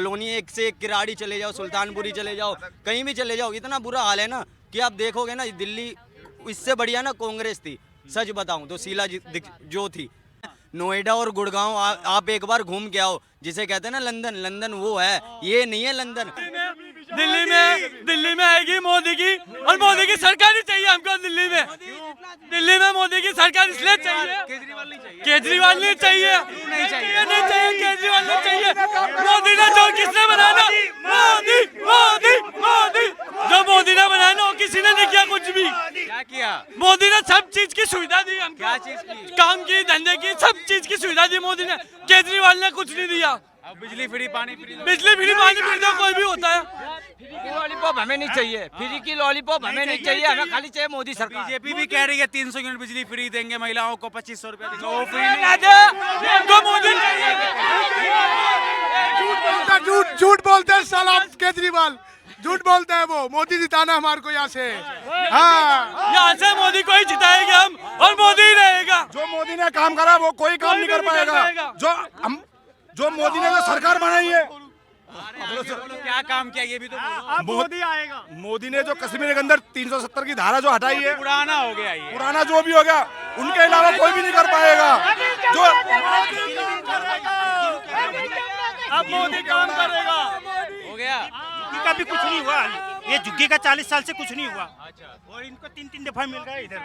Colony एक से एक किराड़ी चले जाओ, सुल्तानपुरी चले जाओ, कहीं भी चले जाओ, इतना बुरा हाल है ना कि आप देखोगे ना दिल्ली इससे बढ़िया ना कांग्रेस थी। सच बताऊं तो शीला जो थी। नोएडा और गुड़गांव आप एक बार घूम के आओ, जिसे कहते हैं ना लंदन, लंदन वो है, ये नहीं है लंदन। दिल्ली में आएगी मोदी की, और मोदी की सरकार ही चाहिए हमको। दिल्ली में मोदी की सरकार इसलिए चाहिए, केजरीवाल नहीं चाहिए, नहीं चाहिए केजरीवाल नहीं चाहिए। मोदी ने जो किसने बनाया ना, मोदी जो मोदी ने बनाया ना, वो किसी ने नहीं किया कुछ भी। क्या किया? मोदी ने सब चीज की सुविधा दी हमको। क्या चीज की? काम की, धंधे की, सब चीज की सुविधा दी मोदी ने। केजरीवाल ने कुछ नहीं दिया। अब बिजली फ्री, पानी फ्री, तो कोई भी होता है। फ्री की लॉलीपॉप हमें नहीं चाहिए, फ्री की लॉलीपॉप हमें नहीं चाहिए, हमें खाली चाहिए मोदी सरकार। बीजेपी भी कह रही है 300 यूनिट बिजली फ्री देंगे, महिलाओं को 2500 रुपए देंगे, वो फ्री नहीं। झूठ बोलते हैं साला केजरीवाल, झूठ बोलता है वो। मोदी जिताना हमारे को यहाँ से, हाँ यहाँ से मोदी को ही जिताएंगे हम, और मोदी ही रहेगा। जो मोदी ने काम करा वो कोई काम नहीं कर पाएगा। जो मोदी ने जो सरकार बनाई है, क्या काम किया ये भी तो बोलो। मोदी आएगा। मोदी ने जो कश्मीर के अंदर 370 की धारा जो हटाई है, पुराना हो गया ये, पुराना जो भी हो गया, उनके अलावा कोई भी नहीं कर पाएगा। जो अब मोदी काम करेगा। हो गया। झुग्गी का भी कुछ नहीं हुआ, ये झुग्गी का 40 साल से कुछ नहीं हुआ, और इनको 3-3 दफा मिल रहा है इधर।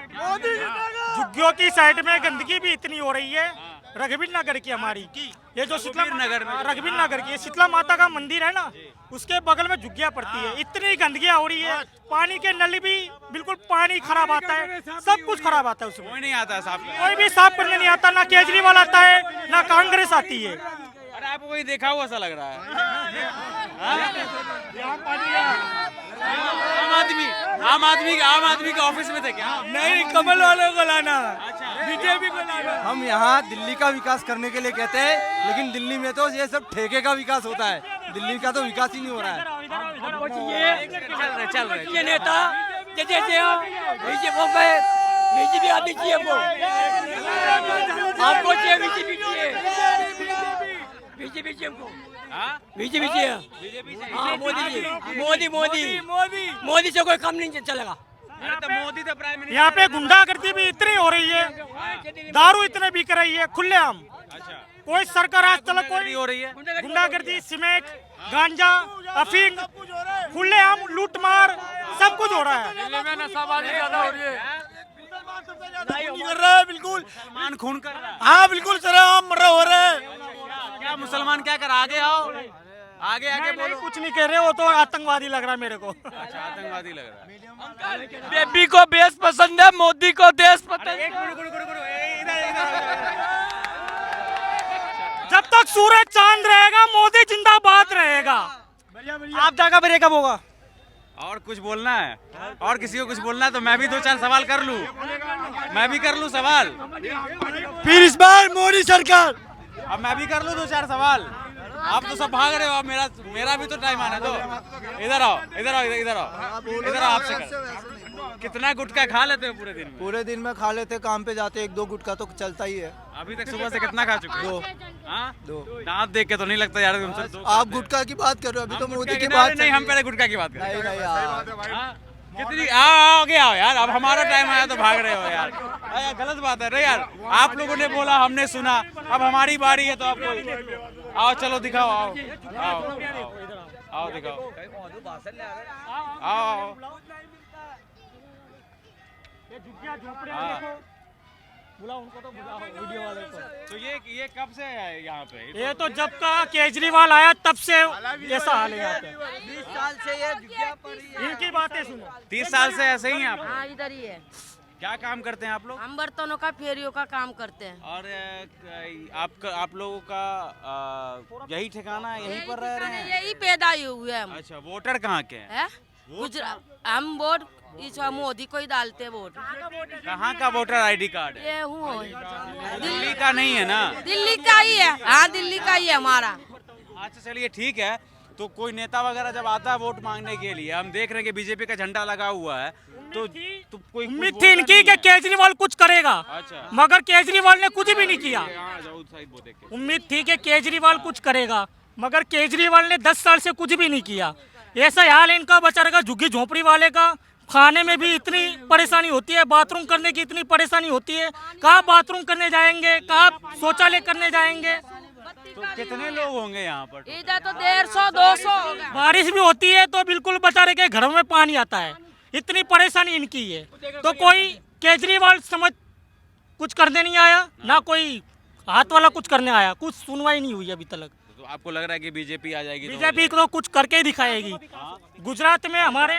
झुग्गियों की साइड में गंदगी भी इतनी हो रही है, रघुवीर नगर की हमारी, ये जो शीतला नगर में रघुवीर नगर की शीतला माता का मंदिर है ना, उसके बगल में झुग्गियां पड़ती है, इतनी गंदगियां हो रही है। पानी के नल भी बिल्कुल पानी खराब आता है, सब कुछ खराब आता है उसमें। कोई नहीं आता साफ, कोई भी साफ करने नहीं आता, ना केजरीवाल आता है ना कांग्रेस आती है। अरे आपको कोई देखा हुआ सा लग रहा है। आम आदमी के ऑफिस में थे क्या? नहीं, कमल वालों को लाना, बीजेपी को लाना। हम यहाँ दिल्ली का विकास करने के लिए कहते हैं, लेकिन दिल्ली में तो ये सब ठेके का विकास होता है, दिल्ली का तो विकास ही नहीं हो रहा है। चल रहे ये नेता जैसे बीजेपी आती चाहिए हमको चाहिए, बीजेपी चाहिए हमको, बीजेपी चाहिए। हाँ मोदी से कोई काम नहीं चलेगा। तो मोदी तो प्राइम मिनिस्टर। यहाँ पे गुंडागर्दी भी इतनी हो रही है, दारू इतने बिक रही है खुलेआम। अच्छा, कोई सरकार आज तक कोई हो रही है गुंडागर्दी, सिमेक, गांजा, अफीम, खुलेआम लूटमार, सब कुछ हो रहा है। दिल्ली में नशाबाजी ज्यादा हो रही है, कर रहा है बिल्कुल, मुसलमान खून कर रहा है। हाँ बिल्कुल सर, हम हो रहे हैं। क्या मुसलमान क्या कर? आगे आओ, आगे बोलो। कुछ नहीं कह रहे, वो तो आतंकवादी लग रहा है मेरे को। अच्छा, आतंकवादी लग रहा है। बेबी को देश पसंद है, मोदी को देश पसंद है। जब तक सूरज चांद रहेगा मोदी जिंदाबाद रहेगा। आपदा का ब्रेकअप होगा। और कुछ बोलना है? और किसी को कुछ बोलना है तो मैं भी 2-4 सवाल कर लूं, मैं भी कर लूं सवाल। फिर इस बार मोदी सरकार। अब मैं भी कर लूं 2-4 सवाल। आप तो सब भाग रहे हो, अब मेरा भी तो टाइम आना दो। इधर आओ आपसे। कितना गुटखा खा लेते हो पूरे दिन में? पूरे दिन में खा लेते, काम पे जाते 1-2 गुटखा तो चलता ही है। अभी तक सुबह से कितना खा चुके हो? 2। दांत देख के तो नहीं लगता यार तुमसे। आप गुटखा की बात कर रहे हो, अभी तो मोदी की बात बात नहीं, हम पहले गुटखा की बात कर रहे हैं। नहीं यार, कितनी आगे आओ यार, अब हमारा टाइम आया तो भाग रहे हो यार। गलत बात है रे यार, आप लोगों ने बोला, हमने सुना, अब हमारी बारी है तो आपको आओ, चलो दिखाओ, आओ दिखाओ, आओ। तो ये कब से है यहाँ पे? ये तो जब का केजरीवाल आया तब से ऐसा हाल है यहाँ पे। 20 साल से ये झुग्गियां पड़ी है। इनकी बातें सुनो। 30 साल से ऐसे ही हैं आप? हाँ इधर ही है। क्या काम करते हैं आप लोग? हम बर्तनों का, फेरियों का काम करते हैं। और आप लोगों का यही ठिकाना है, यहीं पर रह रहे हैं? यही पैदा हुए हैं हम। अच्छा, वोटर कहाँ के हैं? गुजरात। हम वोट इस मोदी को ही डालते हैं वोट। कहाँ का वोटर आईडी कार्ड है? ये हूँ दिल्ली का नहीं है ना? दिल्ली का ही है। हाँ दिल्ली का ही है हमारा। अच्छा चलिए ठीक है। तो कोई नेता वगैरह जब आता है वोट मांगने के लिए, हम देख रहे हैं कि बीजेपी का झंडा लगा हुआ है, तो कोई उम्मीद थी इनकी कि केजरीवाल कुछ करेगा। अच्छा, मगर केजरीवाल ने कुछ भी नहीं किया। हाँ, उम्मीद थी कि केजरीवाल कुछ करेगा, मगर केजरीवाल ने 10 साल से कुछ भी नहीं किया। ऐसा हाल है इनका बेचारे का, झुग्गी झोंपड़ी वाले का। खाने में भी इतनी परेशानी होती है, बाथरूम करने की इतनी परेशानी होती है। कहाँ बाथरूम करने जाएंगे, कहाँ शौचालय करने जाएंगे। तो कितने लोग होंगे यहाँ पर? इधर तो 150-200 होगा। बारिश भी होती है तो बिल्कुल बेचारे के घरों में पानी आता है। इतनी परेशानी इनकी है, तो कोई केजरीवाल समझ कुछ करने नहीं आया, ना कोई हाथ वाला कुछ करने आया। कुछ सुनवाई नहीं हुई अभी तक। तो आपको लग रहा है कि बीजेपी आ जाएगी? बीजेपी को कुछ करके ही दिखाएगी। गुजरात में हमारे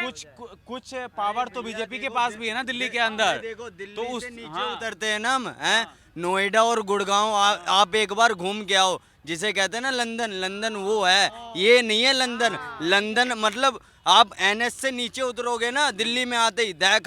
कुछ पावर तो बीजेपी के पास भी है ना दिल्ली के अंदर। देखो दिल्ली तो तो उस नीचे उतरते हैं ना हम, हैं नोएडा और गुड़गांव आप एक बार घूम के आओ। जिसे कहते हैं ना लंदन, लंदन वो है, ये नहीं है लंदन। लंदन मतलब आप एनएस से नीचे उतरोगे ना, दिल्ली में आते ही दह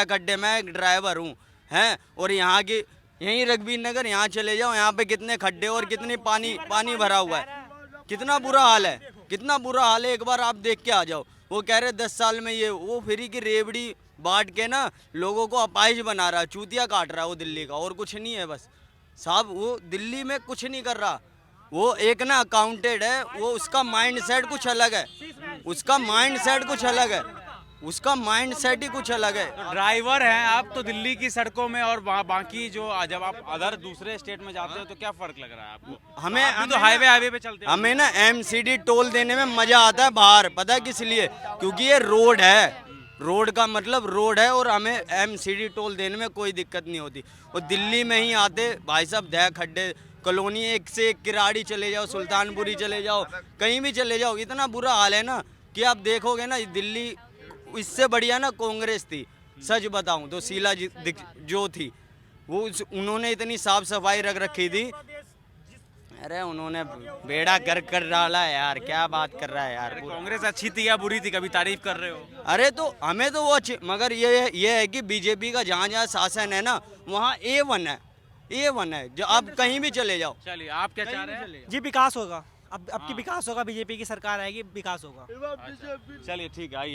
खड्डे। मैं एक ड्राइवर हूँ, हैं, और यहाँ की यहीं रघबीर नगर यहाँ चले जाओ, यहाँ पे कितने खड्डे और कितनी पानी भरा हुआ है। कितना बुरा हाल है, कितना बुरा हाल है। एक बार आप देख के आ जाओ। वो कह रहे 10 साल में ये वो फ्री की रेवड़ी बांट के ना लोगों को अपाहिज बना रहा है, चूतिया काट रहा है वो दिल्ली का, और कुछ नहीं है बस साहब। वो दिल्ली में कुछ नहीं कर रहा। वो एक ना अकाउंटेड है, वो उसका माइंड सेट कुछ अलग है, उसका माइंड सेट कुछ अलग है, उसका माइंड सेट ही कुछ अलग है। ड्राइवर हैं आप तो दिल्ली की सड़कों में, और बाकी जो जब आप अदर दूसरे स्टेट में जाते हो तो क्या फर्क लग रहा है आपको? हमें तो हाईवे पे चलते हो। हमें ना एमसीडी टोल देने में मजा आता है बाहर, पता है किस लिए? क्योंकि ये रोड है, रोड का मतलब रोड है, और हमें एमसीडी टोल देने में कोई दिक्कत नहीं होती। और दिल्ली में ही आते भाई साहब दह खड्डे, कॉलोनी एक से एक, किराड़ी चले जाओ, सुल्तानपुरी चले जाओ, कहीं भी चले जाओ, इतना बुरा हाल है ना कि आप देखोगे ना दिल्ली इससे बढ़िया ना कांग्रेस थी। सच बताऊं तो शीला जो थी वो उन्होंने इतनी साफ सफाई रख रखी थी। अरे उन्होंने बेड़ा कर डाला है यार, क्या बात कर रहा है यार। कांग्रेस अच्छी थी या बुरी थी, कभी तारीफ कर रहे हो? अरे तो हमें तो वो अच्छी, मगर ये है कि बीजेपी का जहाँ जहाँ शासन है ना वहाँ A1 है, A1 है। जो आप कहीं भी चले जाओ। चलिए आप क्या चाह रहे हैं? जी विकास होगा, अब की विकास होगा, बीजेपी की सरकार आएगी, विकास होगा। चलिए ठीक है, आइए।